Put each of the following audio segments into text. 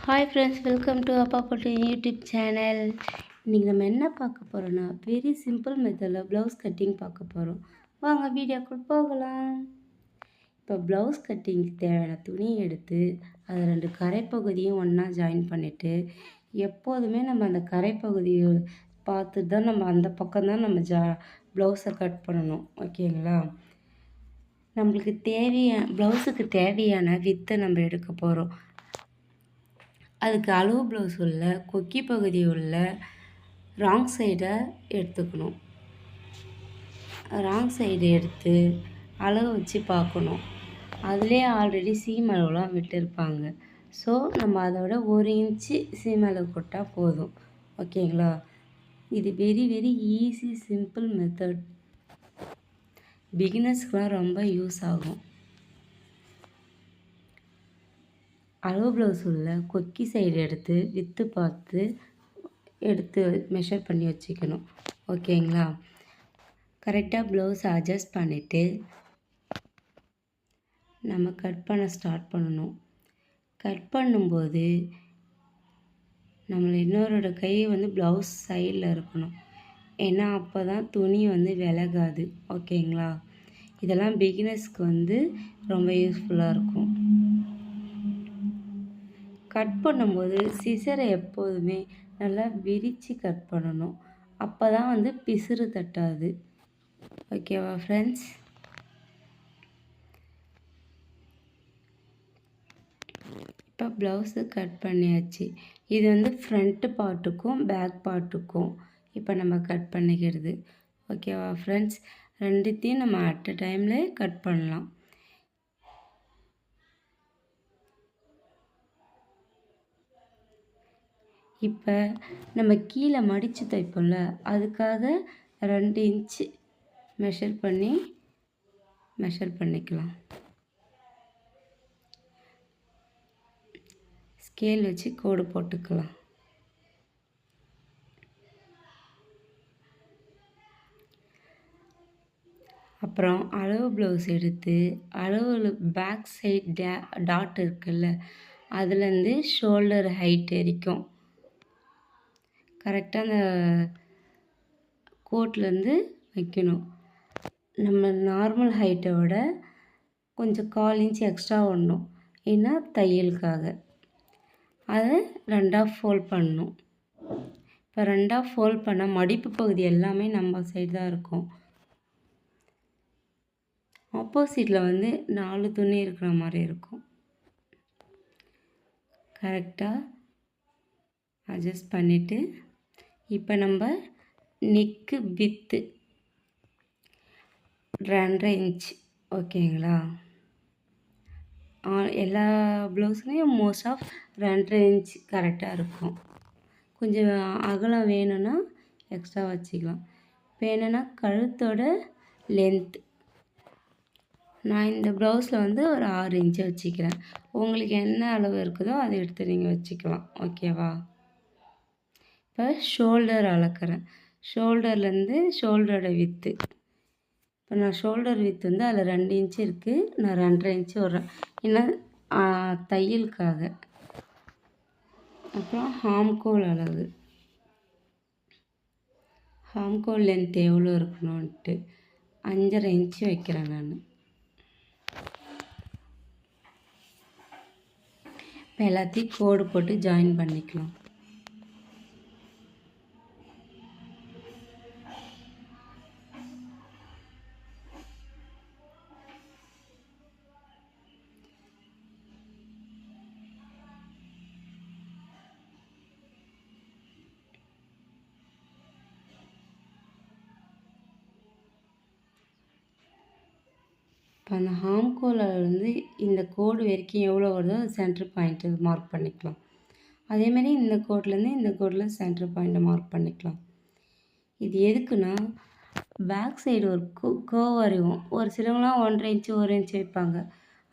Hi friends, welcome to அப்பா போட்டு YouTube channel. இன்றைக்கி நம்ம என்ன பார்க்க போகிறோன்னா, வெரி சிம்பிள் மெத்தடில் ப்ளவுஸ் கட்டிங் பார்க்க போகிறோம். வாங்க வீடியோக்குள் போகலாம். இப்போ ப்ளவுஸ் கட்டிங்க்கு தேவையான துணியை எடுத்து அதை 2 கரைப்பகுதியும் ஒன்றா ஜாயின் பண்ணிவிட்டு, எப்போதுமே நம்ம அந்த கரைப்பகுதியை பார்த்து தான் நம்ம அந்த பக்கம் தான் நம்ம ப்ளவுஸை கட் பண்ணணும். ஓகேங்களா? நம்மளுக்கு ப்ளவுஸுக்கு தேவையான வித்தை நம்ம எடுக்க போகிறோம். அதுக்கு அளவு ப்ளவுஸ் உள்ள கொக்கி பகுதி உள்ள ராங் சைடை எடுத்துக்கணும். ராங் சைடு எடுத்து அளவு வச்சு பார்க்கணும். அதிலே ஆல்ரெடி சீம் அளவுலாம் விட்டுருப்பாங்க. ஸோ நம்ம அதோட 1 இன்ச்சு சீம் அளவு போட்டால் போதும். ஓகேங்களா? இது very very easy simple method. பிகினர்ஸ்க்கெலாம் ரொம்ப யூஸ் ஆகும். அளவு ப்ளவுஸ் உள்ள கொக்கி சைடு எடுத்து வித்து பார்த்து எடுத்து மெஷர் பண்ணி வச்சுக்கணும். ஓகேங்களா? கரெக்டாக ப்ளவுஸ் அட்ஜஸ்ட் பண்ணிவிட்டு நம்ம கட் பண்ண ஸ்டார்ட் பண்ணணும். கட் பண்ணும்போது நம்மளை இன்னொருட கை ப்ளவுஸ் சைடில் இருக்கணும். ஏன்னா அப்போ தான் துணி விலகாது. ஓகேங்களா? இதெல்லாம் பிகினர்ஸ்க்கு ரொம்ப யூஸ்ஃபுல்லாக இருக்கும். கட் பண்ணும்போது சிசரை எப்போதுமே நல்லா விரித்து கட் பண்ணணும். அப்போ தான் பிசுறு தட்டாது. ஓகேவா ஃப்ரெண்ட்ஸ்? இப்போ ப்ளவுஸு கட் பண்ணியாச்சு. இது ஃப்ரண்ட்டு பார்ட்டுக்கும் பேக் பார்ட்டுக்கும் இப்போ நம்ம கட் பண்ணிக்கிறது. ஓகேவா ஃப்ரெண்ட்ஸ்? 2த்தையும் நம்ம அட் அ டைமில் கட் பண்ணலாம். இப்போ நம்ம கீழே மடித்து தைப்போம்ல, அதுக்காக 2 இன்ச்சு மெஷர் பண்ணிக்கலாம். ஸ்கேல் வச்சு கோடு போட்டுக்கலாம். அப்புறம் அளவு ப்ளவுஸ் எடுத்து அளவு பேக் சைட் டாட் இருக்குல்ல, அதுலேருந்து ஷோல்டர் ஹைட் வரைக்கும் கரெக்டாக அந்த கோட்லேருந்து வைக்கணும். நம்ம நார்மல் ஹைட்டை விட கொஞ்சம் 1/4 இன்ச் எக்ஸ்ட்ரா விடணும். ஏன்னா தையலுக்காக. அதை 2ஆக ஃபோல்ட் பண்ணணும். இப்போ 2ஆக ஃபோல்ட் பண்ண மடிப்பு பகுதி எல்லாமே நம்ம சைடு தான் இருக்கும். ஆப்போசிட்டில் 4 துணி இருக்கிற மாதிரி இருக்கும். கரெக்டாக அட்ஜஸ்ட் பண்ணிவிட்டு இப்போ நம்ம நெக்கு வித்து 2.5 இன்ச். ஓகேங்களா? எல்லா ப்ளவுஸ்லேயும் மோஸ்ட் ஆஃப் 2.5 இன்ச் கரெக்டாக இருக்கும். கொஞ்சம் அகலம் வேணும்னா எக்ஸ்ட்ரா வச்சுக்கலாம். இப்போ என்னென்னா கழுத்தோட லென்த் நான் இந்த ப்ளவுஸில் ஒரு 6 இன்ச்சு வச்சுக்கிறேன். உங்களுக்கு என்ன அளவு இருக்குதோ அதை எடுத்து நீங்கள் வச்சுக்கலாம். ஓகேவா? இப்போ ஷோல்டர் அளக்கிறேன். ஷோல்டர்லேருந்து ஷோல்டரோட வித்து இப்போ நான் ஷோல்டர் வித்து அதில் 2 இன்ச்சு இருக்குது. நான் 2.5 இன்ச்சு விட்றேன். ஏன்னா தையலுக்காக. அப்புறம் ஹாம்கோல் அளவு, ஹாம்கோல் லென்த் எவ்வளோ இருக்கணும்ன்ட்டு 5.5 இன்ச்சு வைக்கிறேன் நான். இப்போ எல்லாத்தையும் கோடு போட்டு ஜாயின் பண்ணிக்கலாம். இப்போ அந்த ஹாம்கோலில் இந்த கோடு வரைக்கும் எவ்வளோ வருதோ அது சென்ட்ரு பாயிண்ட்டு மார்க் பண்ணிக்கலாம். அதேமாதிரி இந்த கோட்லேருந்து இந்த கோட்டில் சென்ட்ரு பாயிண்ட்டை மார்க் பண்ணிக்கலாம். இது எதுக்குன்னா பேக் சைடு ஒரு கர்வ் வரைவோம். ஒரு சிலவங்களாம் 1.5 இன்ச்சு 1 இன்ச்சு வைப்பாங்க.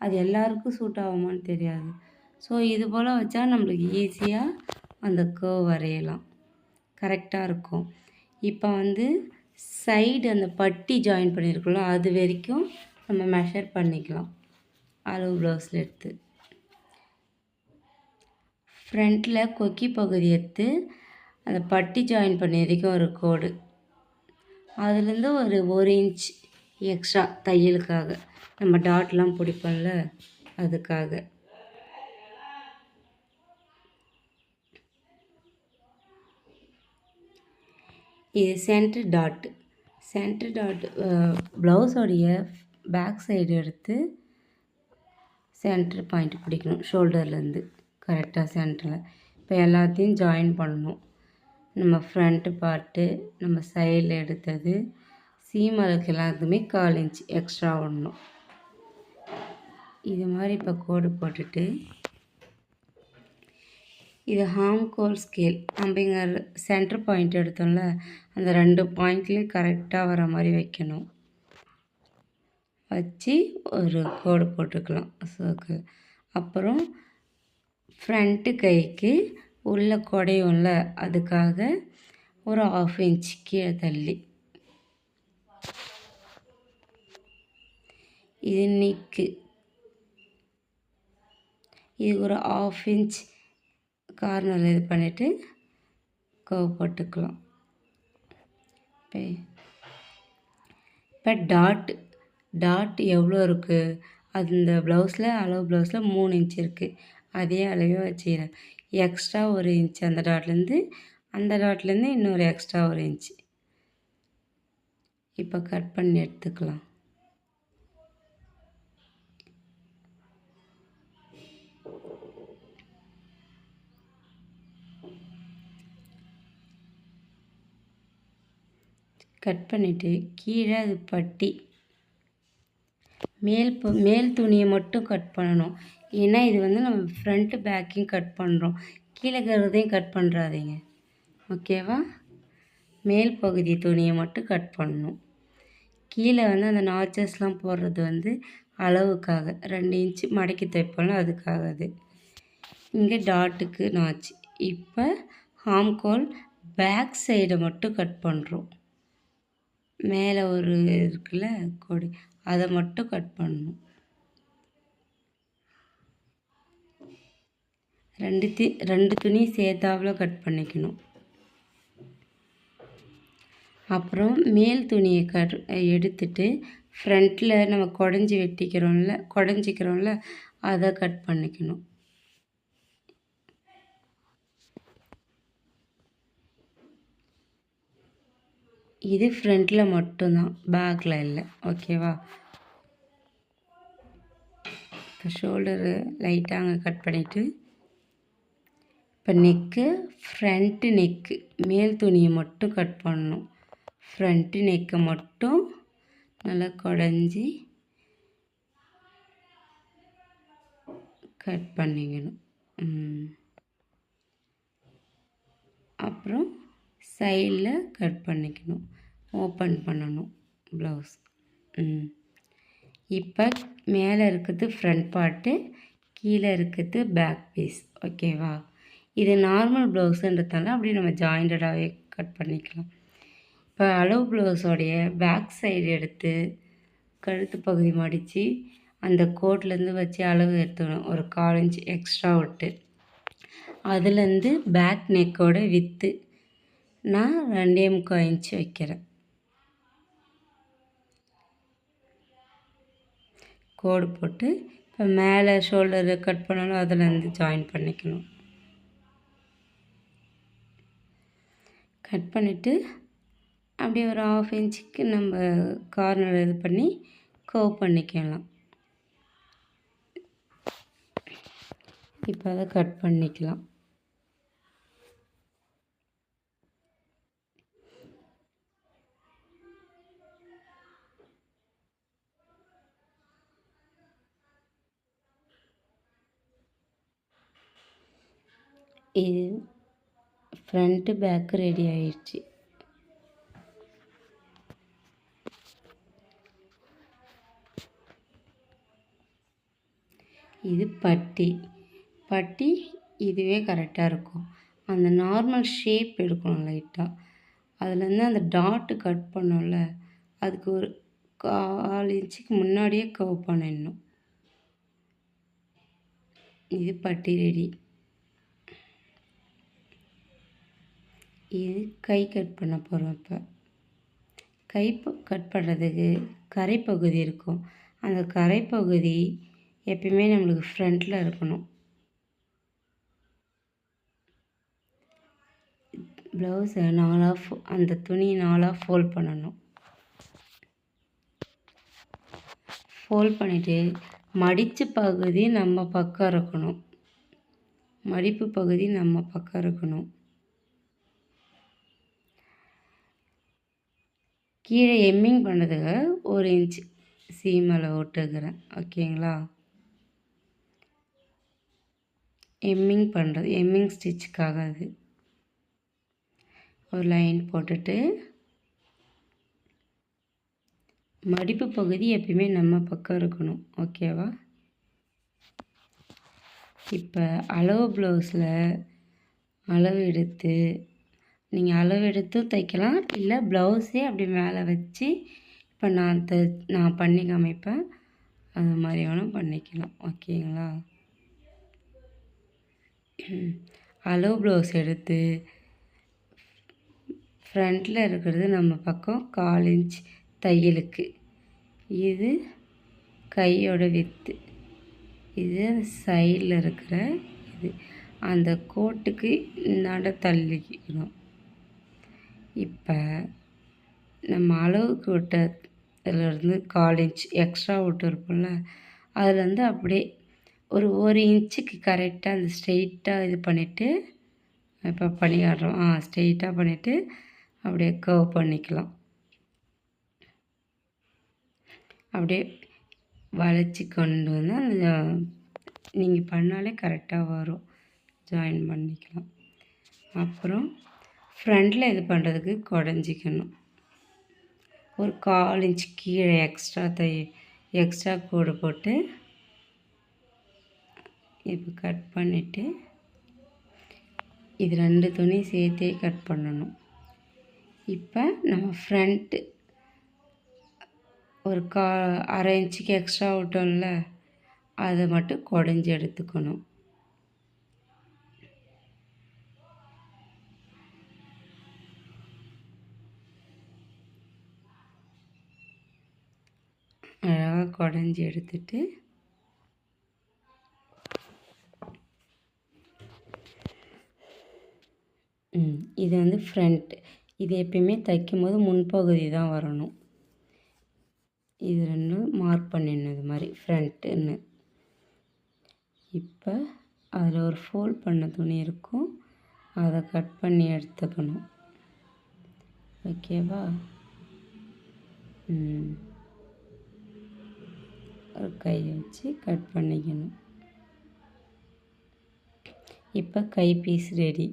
அது எல்லாருக்கும் சூட் ஆகுமான்னு தெரியாது. ஸோ இது போல் வச்சா நம்மளுக்கு ஈஸியாக அந்த கர்வ் வரையலாம். கரெக்டாக இருக்கும். இப்போ சைடு அந்த பட்டி ஜாயின் பண்ணியிருக்கோம்ல, அது வரைக்கும் நம்ம மெஷர் பண்ணிக்கலாம். அளவு ப்ளவுஸில் எடுத்து ஃப்ரண்ட்டில் கொக்கி பகுதி எடுத்து அந்த பட்டி ஜாயின் பண்ணி வரைக்கும் ஒரு கோடு, அதுலேருந்து ஒரு இன்ச் எக்ஸ்ட்ரா தையலுக்காக, நம்ம டாட்லாம் பிடிப்போம்ல அதுக்காக. இது சென்டர் டாட். ப்ளவுஸோடைய பேக் சைடு எடுத்து சென்டர் பாயிண்ட் பிடிக்கணும், ஷோல்டர்லேருந்து கரெக்டாக சென்டரில். இப்போ எல்லாத்தையும் ஜாயின் பண்ணணும். நம்ம ஃப்ரண்ட்டு பார்ட்டு, நம்ம சைடில் எடுத்தது, சீமலுக்கு எல்லாத்துக்குமே 1/4 இன்ச் எக்ஸ்ட்ரா விடணும். இது மாதிரி இப்போ கோடு போட்டுட்டு, இது ஹாம்கோல் ஸ்கேல். நம்ம இங்கே சென்டர் பாயிண்ட் எடுத்தோம்ல, அந்த 2 பாயிண்ட்லேயும் கரெக்டாக வர மாதிரி வைக்கணும். வச்சு ஒரு கோடு போட்டுக்கலாம் சர்க்கிள். அப்புறம் ஃப்ரண்ட்டு கைக்கு உள்ள குடையும்ல, அதுக்காக ஒரு 1/2 இன்ச் கீழே தள்ளி. இது நெக்கு. இது ஒரு 1/2 இன்ச் கார்னரில் இது பண்ணிவிட்டு கர்வ் போட்டுக்கலாம். இப்போ டாட் எவ்வளோ இருக்குது, அது இந்த ப்ளவுஸில் அளவு ப்ளவுஸில் 3 இன்ச் இருக்குது. அதே அளவே வச்சுக்கிறேன். எக்ஸ்ட்ரா 1 இன்ச் அந்த டாட்லேருந்து இன்னொரு எக்ஸ்ட்ரா 1 இன்ச். இப்போ கட் பண்ணி எடுத்துக்கலாம். கட் பண்ணிவிட்டு கீழே அது பட்டி மேல் துணியை மட்டும் கட் பண்ணணும். ஏன்னா இது வந்து நம்ம ஃப்ரண்ட்டு பேக்கையும் கட் பண்ணுறோம், கீழே இருக்கிறதையும் கட் பண்ணுறாதீங்க, ஓகேவா? மேல் பகுதி துணியை மட்டும் கட் பண்ணணும். கீழே வந்து அந்த நாச்சஸ்லாம் போடுறது வந்து அளவுக்காக 2 இன்ச்சு மடக்கி தைப்போம்ல, அதுக்காக அது. இங்கே டாட்டுக்கு நாச்சு. இப்போ ஹாம்கோல் பேக் சைடை மட்டும் கட் பண்ணுறோம். மேலே ஒரு இருக்குல்ல கொடி, அதை மட்டும் கட் பண்ணணும். ரெண்டு துணி சேர்த்தாப்புல கட் பண்ணிக்கணும். அப்புறம் மேல் துணியை எடுத்துட்டு ஃப்ரண்ட்டில் நம்ம குடஞ்சிக்கிறோம்ல அதை கட் பண்ணிக்கணும். இது ஃப்ரண்ட்டில் மட்டும்தான், பேக்கில் இல்லை, ஓகேவா? இப்போ ஷோல்டரு லைட்டாக அங்கே கட் பண்ணிவிட்டு, இப்போ நெக்கு, ஃப்ரண்ட்டு நெக்கு மேல் துணியை மட்டும் கட் பண்ணணும். ஃப்ரண்ட்டு நெக்கை மட்டும் நல்லா குடஞ்சி கட் பண்ணிக்கணும். அப்புறம் சைடில் கட் பண்ணிக்கணும், ஓப்பன் பண்ணணும் ப்ளவுஸ். இப்போ மேலே இருக்கிறது ஃப்ரண்ட் பார்ட்டு, கீழே இருக்கிறது பேக் பீஸ், ஓகேவா? இது நார்மல் ப்ளவுஸுன்றதால அப்படியே நம்ம ஜாயிண்டடாகவே கட் பண்ணிக்கலாம். இப்போ அளவு ப்ளவுஸோடைய பேக் சைடு எடுத்து கழுத்து பகுதி மடித்து அந்த கோட்லேருந்து வச்சு அளவு எடுத்துக்கணும், ஒரு 1/4 இன்ச் எக்ஸ்ட்ரா விட்டு. அதுலேருந்து பேக் நெக்கோட வித்து நான் 2.25 இன்ச் வைக்கிறேன். கோடு போட்டு இப்போ மேலே ஷோல்டரு கட் பண்ணணும், அதுலேருந்து ஜாயின் பண்ணிக்கணும். கட் பண்ணிவிட்டு அப்படியே ஒரு 1/2 இன்ச்சுக்கு நம்ம கார்னர் இது பண்ணி கர்வ் பண்ணிக்கலாம். இப்போ அதை கட் பண்ணிக்கலாம். இது ஃப்ரண்ட்டு பேக்கு ரெடி ஆயிடுச்சு. இது பட்டி இதுவே கரெக்டாக இருக்கும். அந்த நார்மல் ஷேப் எடுக்கணும் லைட்டாக. அதுலேருந்து அந்த டாட்டு கட் பண்ணோம்ல, அதுக்கு ஒரு 1/4 இன்ச்சுக்கு முன்னாடியே கர்வ் பண்ணிடணும். இது பட்டி ரெடி. இது கை கட் பண்ண போகிறோம். இப்போ கை கட் பண்ணுறதுக்கு கரைப்பகுதி இருக்கும். அந்த கரைப்பகுதி எப்பயுமே நம்மளுக்கு ஃப்ரண்ட்டில் இருக்கணும். ப்ளவுஸை அந்த துணி 4ஆக ஃபோல்ட் பண்ணணும். ஃபோல்ட் பண்ணிவிட்டு மடித்த பகுதி நம்ம பக்கம் இருக்கணும். மடிப்பு பகுதி நம்ம பக்கம் இருக்கணும். கீழே எம்மிங் பண்ணுறதுக்கு 1 இன்ச் சீமலை விட்டுக்கிறேன். ஓகேங்களா? எம்மிங் ஸ்டிச்சுக்காக அது ஒரு லைன் போட்டுட்டு மடிப்பு பகுதி எப்பயுமே நம்ம பக்கம் இருக்கணும். ஓகேவா? இப்போ அளவு ப்ளவுஸில் அளவு எடுத்து நீங்கள் அளவு எடுத்து தைக்கலாம், இல்லை ப்ளவுஸே அப்படி மேலே வச்சு இப்போ நான் பண்ணி காமிப்பேன். அது மாதிரி வேணும் பண்ணிக்கலாம். ஓகேங்களா? அளவு ப்ளவுஸ் எடுத்து ஃப்ரண்ட்டில் இருக்கிறது நம்ம பக்கம் 1/4 இன்ச் தையலுக்கு. இது கையோட வித்து, இது சைடில் இருக்கிற இது அந்த கோட்டுக்கு தள்ளிக்கணும். இப்போ நம்ம அளவுக்கு விட்டதுலேருந்து 1/4 இன்ச் எக்ஸ்ட்ரா விட்டுருப்போம்ல, அதுலேருந்து அப்படியே ஒரு 1 இன்ச்சுக்கு கரெக்டாக அந்த ஸ்ட்ரெயிட்டாக இது பண்ணிவிட்டு இப்போ பண்ணி காட்டுறோம். ஸ்ட்ரெயிட்டாக பண்ணிவிட்டு அப்படியே கர்வ் பண்ணிக்கலாம். அப்படியே வளைச்சி கொண்டு வந்து அந்த நீங்கள் பண்ணாலே கரெக்டாக வரும். ஜாயின் பண்ணிக்கலாம். அப்புறம் ஃப்ரண்ட்டில் இது பண்ணுறதுக்கு குடஞ்சிக்கணும். ஒரு 1/4 இன்ச் கீழே எக்ஸ்ட்ரா கோடு போட்டு இப்போ கட் பண்ணிவிட்டு இது 2 துணி சேர்த்தே கட் பண்ணணும். இப்போ நம்ம ஃப்ரண்ட்டு ஒரு 1/2 இன்ச்சுக்கு எக்ஸ்ட்ரா விட்டோம்ல, அதை மட்டும் குடஞ்சி எடுத்துக்கணும். அழகாக குடஞ்சி எடுத்துட்டு இது வந்து ஃப்ரண்ட். இது எப்பயுமே தைக்கும்போது முன்பகுதி தான் வரணும். இது 2 மார்க் பண்ணிடணும் இது மாதிரி ஃப்ரண்ட்டுன்னு. இப்போ அதில் ஒரு ஃபோல்ட் பண்ண துணி இருக்கும், அதை கட் பண்ணி எடுத்துக்கணும். ஓகேவா? ஒரு கையை வச்சு கட் பண்ணிக்கணும். இப்போ கை பீஸ் ரெடி.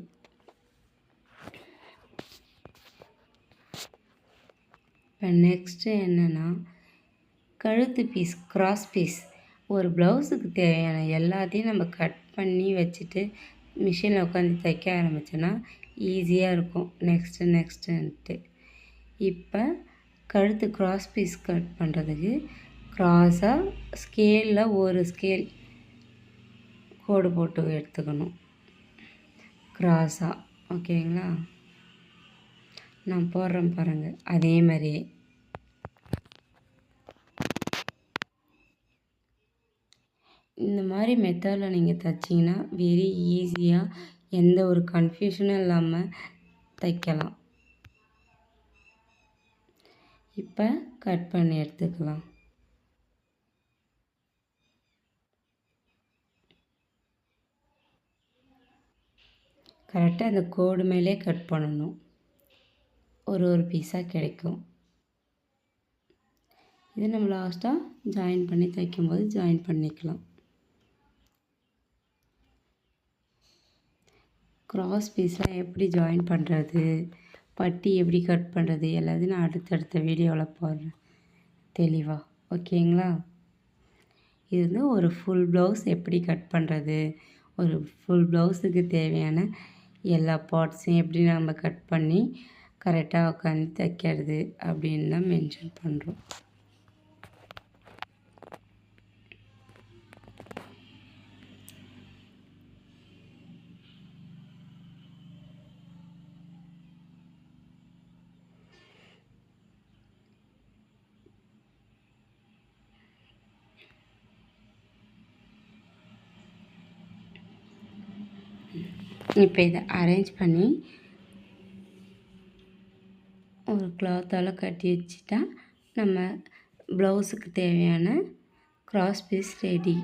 இப்போ நெக்ஸ்ட்டு என்னென்னா கழுத்து பீஸ், கிராஸ் பீஸ். ஒரு ப்ளவுஸுக்கு தேவையான எல்லாத்தையும் நம்ம கட் பண்ணி வச்சுட்டு மிஷினில் உட்காந்து தைக்க ஆரம்பித்தோன்னா ஈஸியாக இருக்கும். நெக்ஸ்ட்டுன்ட்டு இப்போ கழுத்து கிராஸ் பீஸ் கட் பண்ணுறதுக்கு கிராஸாக ஸ்கேலில் ஒரு ஸ்கேல் கோடு போட்டு எடுத்துக்கணும் கிராஸாக. ஓகேங்களா? நான் போடுறேன் பாருங்கள். அதே மாதிரியே இந்த மாதிரி மெத்தடில் நீங்கள் தைச்சிங்கன்னா வெரி ஈஸியாக எந்த ஒரு கன்ஃபியூஷனும் இல்லாமல் தைக்கலாம். இப்போ கட் பண்ணி எடுத்துக்கலாம். கரெக்டாக அந்த கோடு மேலே கட் பண்ணணும். ஒரு பீஸாக கிடைக்கும். இது நம்ம லாஸ்ட்டாக ஜாயின் பண்ணி தைக்கும்போது ஜாயின் பண்ணிக்கலாம். கிராஸ் பீஸ்லாம் எப்படி ஜாயின் பண்ணுறது, பட்டி எப்படி கட் பண்ணுறது எல்லாத்தையும் நான் அடுத்தடுத்த வீடியோவில் போடுறேன் தெளிவாக. ஓகேங்களா? இது வந்து ஒரு ஃபுல் ப்ளவுஸ் எப்படி கட் பண்ணுறது, ஒரு ஃபுல் ப்ளவுஸுக்கு தேவையான எல்லா பார்ட்ஸையும் எப்படி நம்ம கட் பண்ணி கரெக்டாக உட்காந்து தைக்கிறது அப்படின்னு தான் மென்ஷன் பண்ணுறோம். இப்போ இதை அரேஞ்ச் பண்ணி ஒரு கிளாத்தால் கட்டி வச்சுட்டா நம்ம ப்ளவுஸுக்கு தேவையான கிராஸ் பீஸ் ரெடி.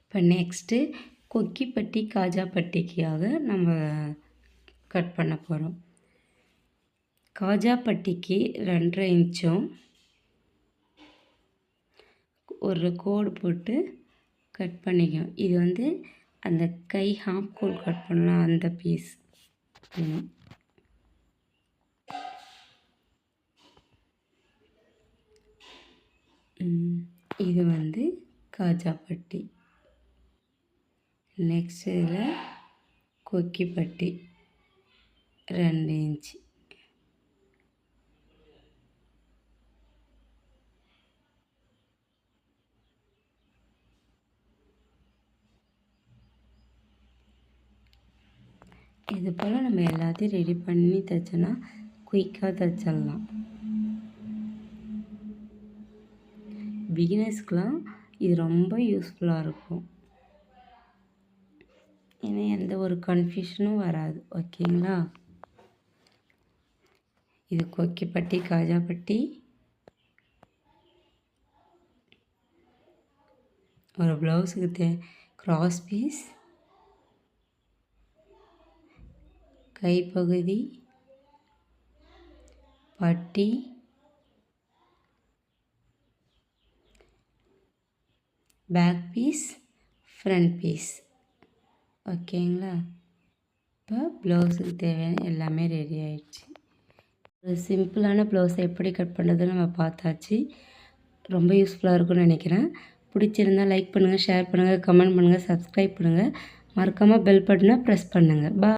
இப்போ நெக்ஸ்ட்டு கொக்கிப்பட்டி காஜாப்பட்டிக்காக நம்ம கட் பண்ண போகிறோம். காஜாப்பட்டிக்கு 2.5 இன்ச்சும் ஒரு கோடு போட்டு கட் பண்ணிக்கணும். இது வந்து அந்த கை ஹாஃப் கோல் கட் பண்ணலாம் அந்த பீஸ். இது வந்து காஜாப்பட்டி. நெக்ஸ்ட் இதில் கொக்கிப்பட்டி 2 இன்ச்சு. இது போல் நம்ம எல்லாத்தையும் ரெடி பண்ணி தைச்சோன்னா குயிக்காக தைச்சிடலாம். பிகினர்ஸ்க்கெலாம் இது ரொம்ப யூஸ்ஃபுல்லாக இருக்கும். ஏன்னா எந்த ஒரு கன்ஃபியூஷனும் வராது. ஓகேங்களா? இது கொக்கிப்பட்டி காஜாப்பட்டி. ஒரு ப்ளவுஸுக்கு கிராஸ் பீஸ், கைப்பகுதி, பட்டி, பேக் பீஸ், ஃப்ரண்ட் பீஸ். ஓகேங்களா? இப்போ ப்ளவுஸுக்கு தேவையான எல்லாமே ரெடி ஆயிடுச்சு. ஒரு சிம்பிளான ப்ளவுஸை எப்படி கட் பண்ணுறதுன்னு நம்ம பார்த்தாச்சு. ரொம்ப யூஸ்ஃபுல்லாக இருக்கும்னு நினைக்கிறேன். பிடிச்சிருந்தால் லைக் பண்ணுங்கள், ஷேர் பண்ணுங்கள், கமெண்ட் பண்ணுங்கள், சப்ஸ்கிரைப் பண்ணுங்கள். மறக்காமல் பெல் பட்டனை ப்ரெஸ் பண்ணுங்கள்.